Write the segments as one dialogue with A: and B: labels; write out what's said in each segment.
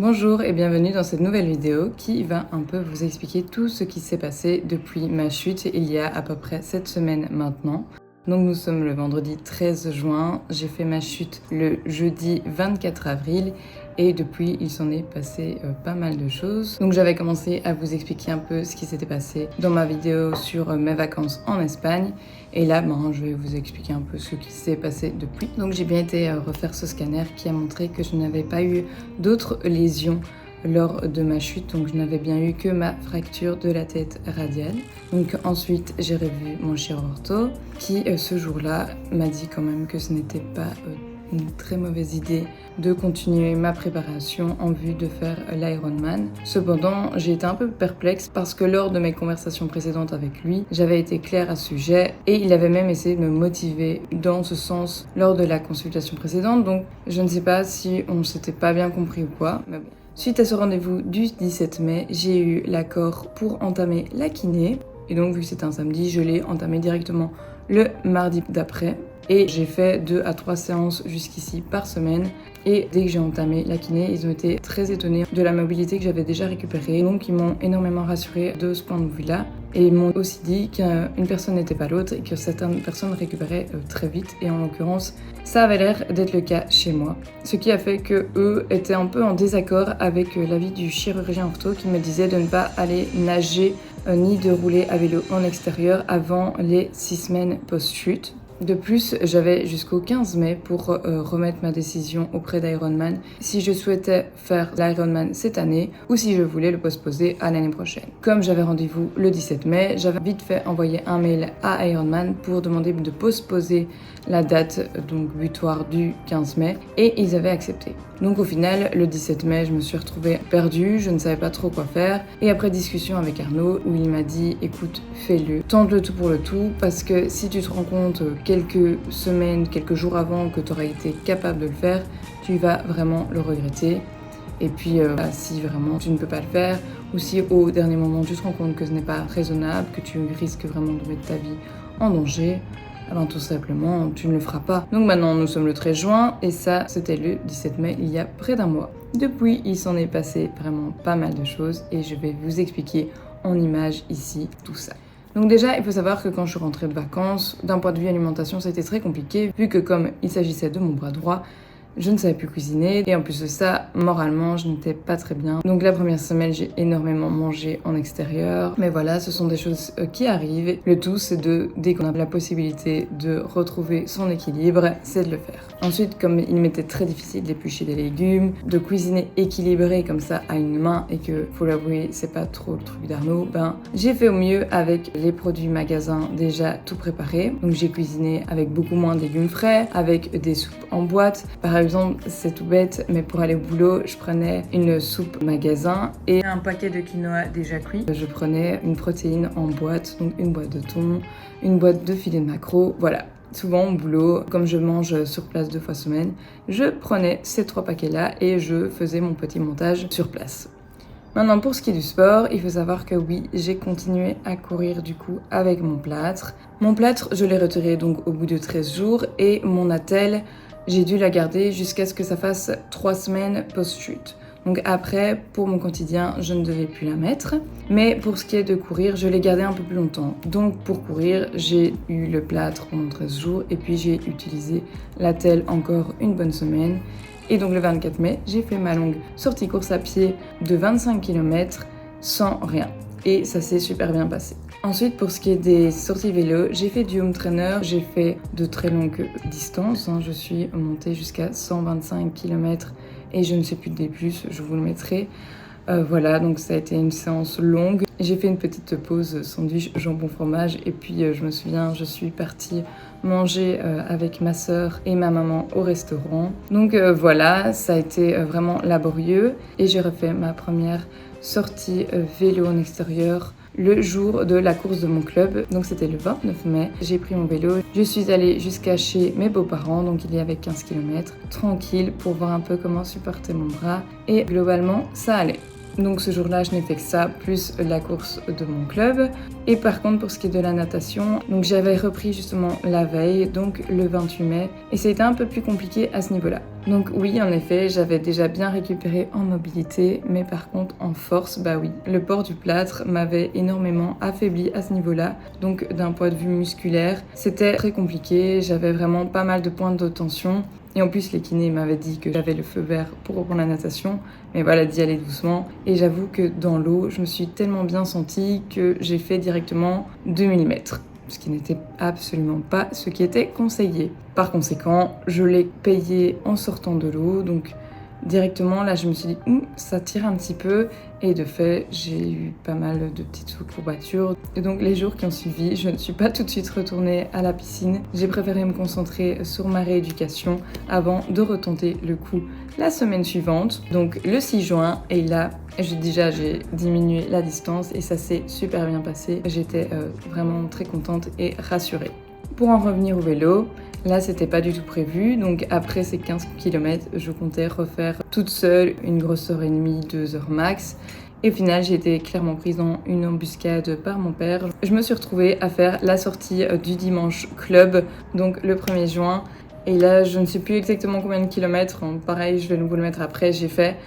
A: Bonjour et bienvenue dans cette nouvelle vidéo qui va un peu vous expliquer tout ce qui s'est passé depuis ma chute il y a à peu près 7 semaines maintenant. Donc nous sommes le vendredi 13 juin, j'ai fait ma chute le jeudi 24 avril et depuis il s'en est passé pas mal de choses. Donc j'avais commencé à vous expliquer un peu ce qui s'était passé dans ma vidéo sur mes vacances en Espagne et là je vais vous expliquer un peu ce qui s'est passé depuis. Donc j'ai bien été refaire ce scanner qui a montré que je n'avais pas eu d'autres lésions lors de ma chute, donc je n'avais bien eu que ma fracture de la tête radiale. Donc ensuite j'ai revu mon chirurgien qui ce jour-là m'a dit quand même que ce n'était pas une très mauvaise idée de continuer ma préparation en vue de faire l'Ironman. Cependant, j'ai été un peu perplexe parce que lors de mes conversations précédentes avec lui, j'avais été claire à ce sujet et il avait même essayé de me motiver dans ce sens lors de la consultation précédente. Donc je ne sais pas si on s'était pas bien compris ou quoi, mais bon. Suite à ce rendez-vous du 17 mai, j'ai eu l'accord pour entamer la kiné. Et donc, vu que c'était un samedi, je l'ai entamé directement le mardi d'après. Et j'ai fait 2 à 3 séances jusqu'ici par semaine. Et dès que j'ai entamé la kiné, ils ont été très étonnés de la mobilité que j'avais déjà récupérée. Donc, ils m'ont énormément rassurée de ce point de vue-là. Et ils m'ont aussi dit qu'une personne n'était pas l'autre et que certaines personnes récupéraient très vite. Et en l'occurrence, ça avait l'air d'être le cas chez moi. Ce qui a fait qu'eux étaient un peu en désaccord avec l'avis du chirurgien ortho qui me disait de ne pas aller nager ni de rouler à vélo en extérieur avant les 6 semaines post-chute. De plus, j'avais jusqu'au 15 mai pour remettre ma décision auprès d'Ironman si je souhaitais faire l'Ironman cette année ou si je voulais le postposer à l'année prochaine. Comme j'avais rendez-vous le 17 mai, j'avais vite fait envoyer un mail à Ironman pour demander de postposer la date donc butoir du 15 mai et ils avaient accepté. Donc au final, le 17 mai, je me suis retrouvée perdue, je ne savais pas trop quoi faire et après discussion avec Arnaud où il m'a dit écoute, fais-le, tente le tout pour le tout parce que si tu te rends compte quelques semaines, quelques jours avant que tu auras été capable de le faire, tu vas vraiment le regretter. Et puis si vraiment tu ne peux pas le faire ou si au dernier moment tu te rends compte que ce n'est pas raisonnable, que tu risques vraiment de mettre ta vie en danger, tout simplement, tu ne le feras pas. Donc maintenant, nous sommes le 13 juin et ça, c'était le 17 mai, il y a près d'un mois. Depuis, il s'en est passé vraiment pas mal de choses et je vais vous expliquer en images ici tout ça. Donc déjà, il faut savoir que quand je suis rentrée de vacances, d'un point de vue alimentation, c'était très compliqué vu que comme il s'agissait de mon bras droit, je ne savais plus cuisiner et en plus de ça, moralement, je n'étais pas très bien. Donc la première semaine, j'ai énormément mangé en extérieur. Mais voilà, ce sont des choses qui arrivent. Le tout, c'est dès qu'on a la possibilité de retrouver son équilibre, c'est de le faire. Ensuite, comme il m'était très difficile d'éplucher des légumes, de cuisiner équilibré comme ça à une main et que, faut l'avouer, c'est pas trop le truc d'Arnaud, j'ai fait au mieux avec les produits magasins déjà tout préparés. Donc j'ai cuisiné avec beaucoup moins de légumes frais, avec des soupes en boîte. Par exemple, c'est tout bête, mais pour aller au boulot, je prenais une soupe magasin et un paquet de quinoa déjà cuit. Je prenais une protéine en boîte, donc une boîte de thon, une boîte de filets de maquereau, voilà. Souvent au boulot, comme je mange sur place 2 fois semaine, je prenais ces 3 paquets-là et je faisais mon petit montage sur place. Maintenant, pour ce qui est du sport, il faut savoir que oui, j'ai continué à courir du coup avec mon plâtre. Mon plâtre, je l'ai retiré donc au bout de 13 jours et mon attelle, j'ai dû la garder jusqu'à ce que ça fasse 3 semaines post-chute. Donc après, pour mon quotidien, je ne devais plus la mettre. Mais pour ce qui est de courir, je l'ai gardé un peu plus longtemps. Donc pour courir, j'ai eu le plâtre pendant 13 jours et puis j'ai utilisé l'attelle encore une bonne semaine. Et donc le 24 mai, j'ai fait ma longue sortie course à pied de 25 km sans rien. Et ça s'est super bien passé. Ensuite, pour ce qui est des sorties vélo, j'ai fait du home trainer, j'ai fait de très longues distances. Je suis montée jusqu'à 125 km et je ne sais plus des plus, je vous le mettrai. Voilà, donc ça a été une séance longue. J'ai fait une petite pause sandwich jambon fromage et puis je me souviens, je suis partie manger avec ma sœur et ma maman au restaurant. Donc voilà, ça a été vraiment laborieux et j'ai refait ma première sortie vélo en extérieur le jour de la course de mon club, donc c'était le 29 mai. J'ai pris mon vélo, je suis allée jusqu'à chez mes beaux-parents, donc il y avait 15 km, tranquille pour voir un peu comment supporter mon bras et globalement ça allait. Donc ce jour-là, je n'ai fait que ça, plus la course de mon club. Et par contre, pour ce qui est de la natation, donc j'avais repris justement la veille, donc le 28 mai. Et ça a été un peu plus compliqué à ce niveau-là. Donc oui, en effet, j'avais déjà bien récupéré en mobilité, mais par contre en force, bah oui, le port du plâtre m'avait énormément affaibli à ce niveau-là. Donc d'un point de vue musculaire, c'était très compliqué, j'avais vraiment pas mal de points de tension. Et en plus, les kinés m'avaient dit que j'avais le feu vert pour reprendre la natation, mais voilà, d'y aller doucement. Et j'avoue que dans l'eau, je me suis tellement bien sentie que j'ai fait directement 2 mm. Ce qui n'était absolument pas ce qui était conseillé. Par conséquent, je l'ai payé en sortant de l'eau, donc directement là je me suis dit ça tire un petit peu, et de fait j'ai eu pas mal de petites courbatures. Et donc les jours qui ont suivi, je ne suis pas tout de suite retournée à la piscine, j'ai préféré me concentrer sur ma rééducation avant de retenter le coup la semaine suivante, donc le 6 juin, et là j'ai diminué la distance et ça s'est super bien passé. J'étais vraiment très contente et rassurée. Pour en revenir au vélo, là c'était pas du tout prévu, donc après ces 15 km, je comptais refaire toute seule une grosse heure et demie, 2 heures max. Et au final, j'ai été clairement prise dans une embuscade par mon père. Je me suis retrouvée à faire la sortie du dimanche club, donc le 1er juin. Et là, je ne sais plus exactement combien de kilomètres. Pareil, je vais vous le mettre après.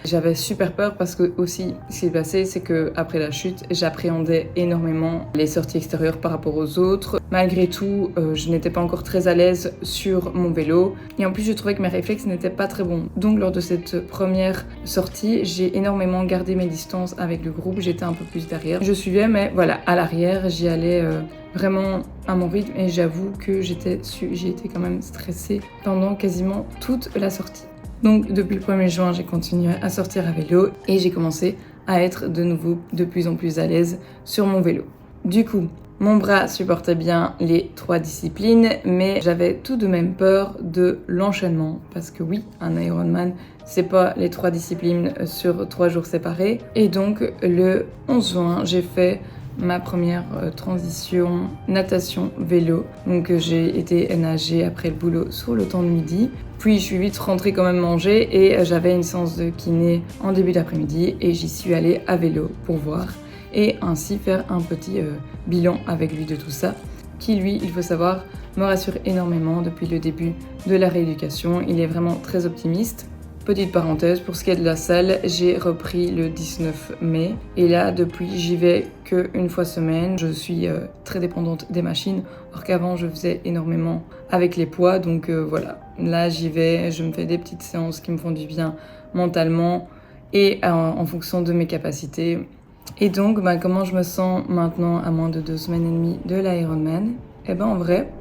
A: J'avais super peur parce que aussi, ce qui s'est passé, c'est que après la chute, j'appréhendais énormément les sorties extérieures par rapport aux autres. Malgré tout, je n'étais pas encore très à l'aise sur mon vélo. Et en plus, je trouvais que mes réflexes n'étaient pas très bons. Donc, lors de cette première sortie, j'ai énormément gardé mes distances avec le groupe. J'étais un peu plus derrière. Je suivais, mais voilà, à l'arrière, j'y allais vraiment à mon rythme, et j'avoue que j'ai été quand même stressée pendant quasiment toute la sortie. Donc depuis le 1er juin, j'ai continué à sortir à vélo et j'ai commencé à être de nouveau de plus en plus à l'aise sur mon vélo. Du coup, mon bras supportait bien les 3 disciplines, mais j'avais tout de même peur de l'enchaînement, parce que oui, un Ironman, c'est pas les 3 disciplines sur 3 jours séparés. Et donc le 11 juin, j'ai fait ma première transition natation-vélo. Donc j'ai été nager après le boulot sur le temps de midi. Puis je suis vite rentrée quand même manger, et j'avais une séance de kiné en début d'après-midi et j'y suis allée à vélo pour voir et ainsi faire un petit bilan avec lui de tout ça, qui lui, il faut savoir, me rassure énormément depuis le début de la rééducation. Il est vraiment très optimiste. Petite parenthèse, pour ce qui est de la salle, j'ai repris le 19 mai et là depuis j'y vais qu'une fois semaine. Je suis très dépendante des machines, alors qu'avant je faisais énormément avec les poids, donc voilà. Là j'y vais, je me fais des petites séances qui me font du bien mentalement et en fonction de mes capacités. Et donc comment je me sens maintenant à moins de 2 semaines et demie de l'Ironman? Eh ben en vrai,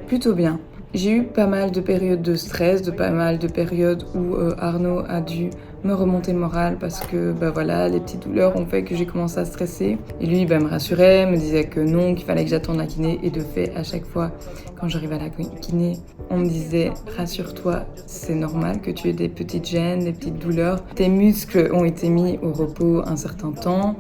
A: plutôt bien. J'ai eu pas mal de périodes de stress, pas mal de périodes où Arnaud a dû me remonter le moral parce que voilà, les petites douleurs ont fait que j'ai commencé à stresser. Et lui me rassurait, me disait que non, qu'il fallait que j'attende la kiné. Et de fait, à chaque fois, quand j'arrivais à la kiné, on me disait « Rassure-toi, c'est normal que tu aies des petites gênes, des petites douleurs. Tes muscles ont été mis au repos un certain temps.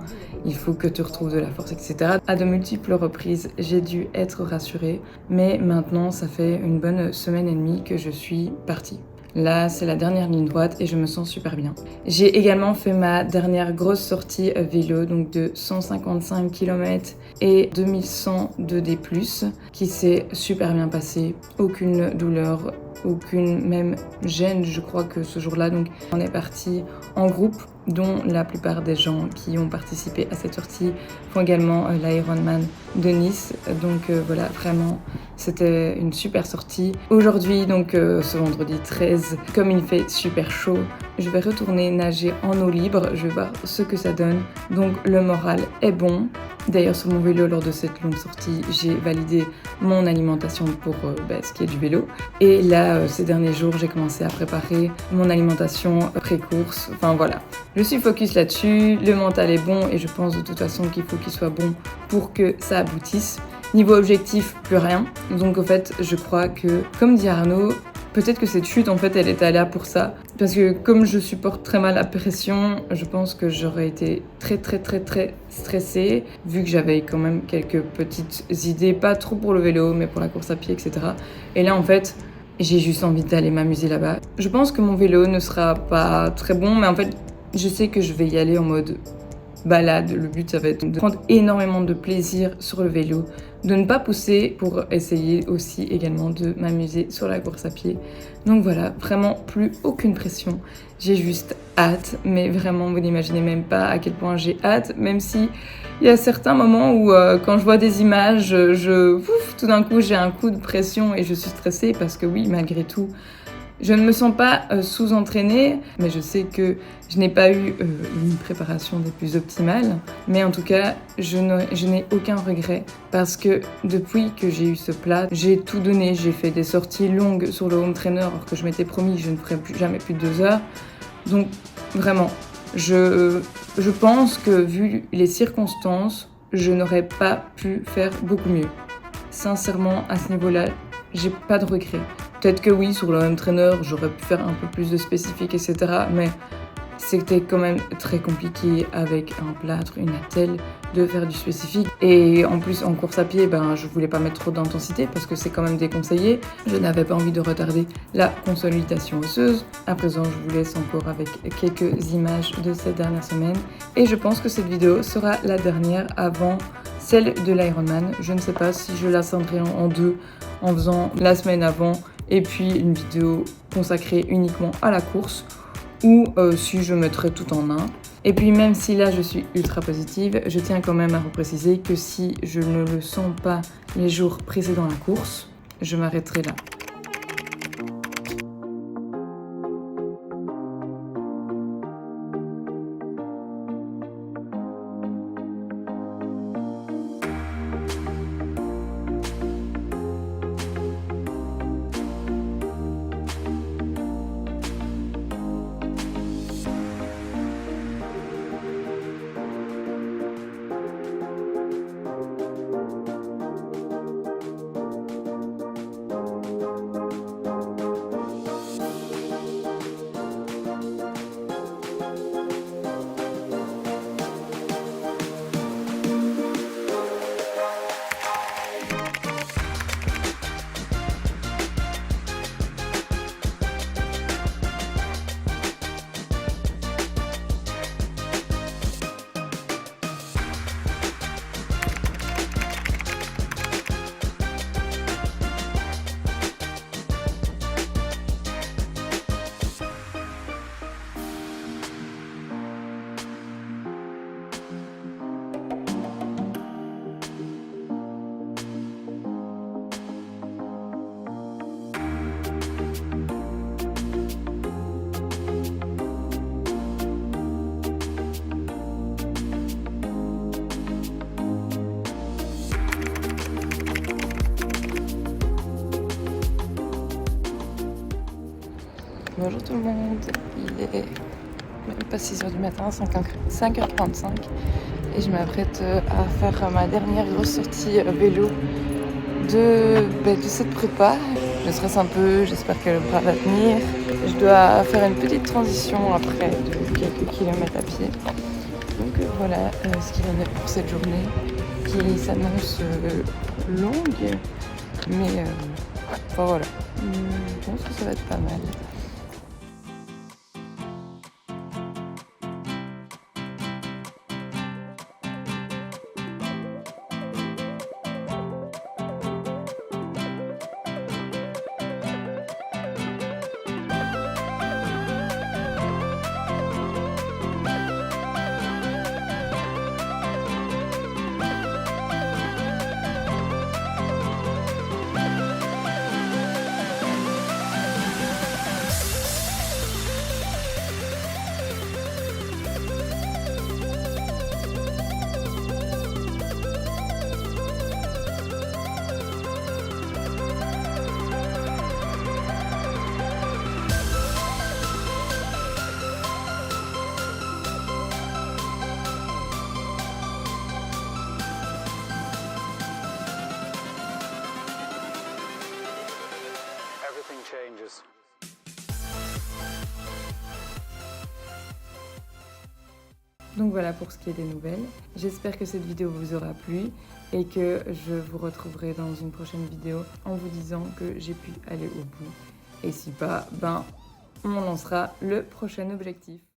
A: Il faut que tu retrouves de la force, etc. » À de multiples reprises, j'ai dû être rassurée. Mais maintenant, ça fait une bonne semaine et demie que je suis partie. Là, c'est la dernière ligne droite et je me sens super bien. J'ai également fait ma dernière grosse sortie vélo, donc de 155 km et 2100 de D+, qui s'est super bien passée. Aucune douleur, aucune même gêne, je crois que ce jour-là. Donc on est parti en groupe, dont la plupart des gens qui ont participé à cette sortie font également l'Ironman de Nice. Donc voilà, vraiment, c'était une super sortie. Aujourd'hui, donc ce vendredi 13, comme il fait super chaud, je vais retourner nager en eau libre. Je vais voir ce que ça donne. Donc le moral est bon. D'ailleurs, sur mon vélo, lors de cette longue sortie, j'ai validé mon alimentation pour ce qui est du vélo. Et là, ces derniers jours, j'ai commencé à préparer mon alimentation pré-course. Enfin voilà, je suis focus là-dessus. Le mental est bon et je pense de toute façon qu'il faut qu'il soit bon pour que ça aboutisse. Niveau objectif, plus rien. Donc en fait, je crois que, comme dit Arnaud, peut-être que cette chute, en fait, elle était là pour ça. Parce que comme je supporte très mal la pression, je pense que j'aurais été très stressée, vu que j'avais quand même quelques petites idées, pas trop pour le vélo, mais pour la course à pied, etc. Et là, en fait, j'ai juste envie d'aller m'amuser là-bas. Je pense que mon vélo ne sera pas très bon, mais en fait, Je sais que je vais y aller en mode balade. Le but, ça va être de prendre énormément de plaisir sur le vélo, de ne pas pousser pour essayer aussi également de m'amuser sur la course à pied. Donc voilà, vraiment plus aucune pression. J'ai juste hâte, mais vraiment, vous n'imaginez même pas à quel point j'ai hâte, même si il y a certains moments où quand je vois des images, tout d'un coup, j'ai un coup de pression et je suis stressée parce que oui, malgré tout, je ne me sens pas sous-entraînée, mais je sais que je n'ai pas eu une préparation des plus optimales. Mais en tout cas, je n'ai aucun regret parce que depuis que j'ai eu ce plat, j'ai tout donné. J'ai fait des sorties longues sur le home trainer alors que je m'étais promis que je ne ferais jamais plus de 2 heures. Donc vraiment, je pense que vu les circonstances, je n'aurais pas pu faire beaucoup mieux. Sincèrement, à ce niveau-là, j'ai pas de regrets. Peut-être que oui, sur le home trainer, j'aurais pu faire un peu plus de spécifique, etc. Mais c'était quand même très compliqué avec un plâtre, une attelle, de faire du spécifique. Et en plus, en course à pied, je voulais pas mettre trop d'intensité parce que c'est quand même déconseillé. Je n'avais pas envie de retarder la consolidation osseuse. À présent, je vous laisse encore avec quelques images de cette dernière semaine. Et je pense que cette vidéo sera la dernière avant celle de l'Ironman. Je ne sais pas si je la scindrai en deux en faisant la semaine avant et puis une vidéo consacrée uniquement à la course ou si je mettrai tout en un. Et puis même si là je suis ultra positive, je tiens quand même à vous préciser que si je ne le sens pas les jours précédant la course, je m'arrêterai là. Bonjour tout le monde, il est même pas 6h du matin, 5h35 et je m'apprête à faire ma dernière grosse sortie vélo de cette prépa. Je stresse un peu, j'espère que le bras va tenir. Je dois faire une petite transition après de quelques kilomètres à pied. Donc voilà ce qu'il en est pour cette journée qui s'annonce longue, mais voilà, je pense que ça va être pas mal.
B: Changes.
A: Donc voilà pour ce qui est des nouvelles. J'espère que cette vidéo vous aura plu et que je vous retrouverai dans une prochaine vidéo en vous disant que j'ai pu aller au bout. Et si pas, on lancera le prochain objectif.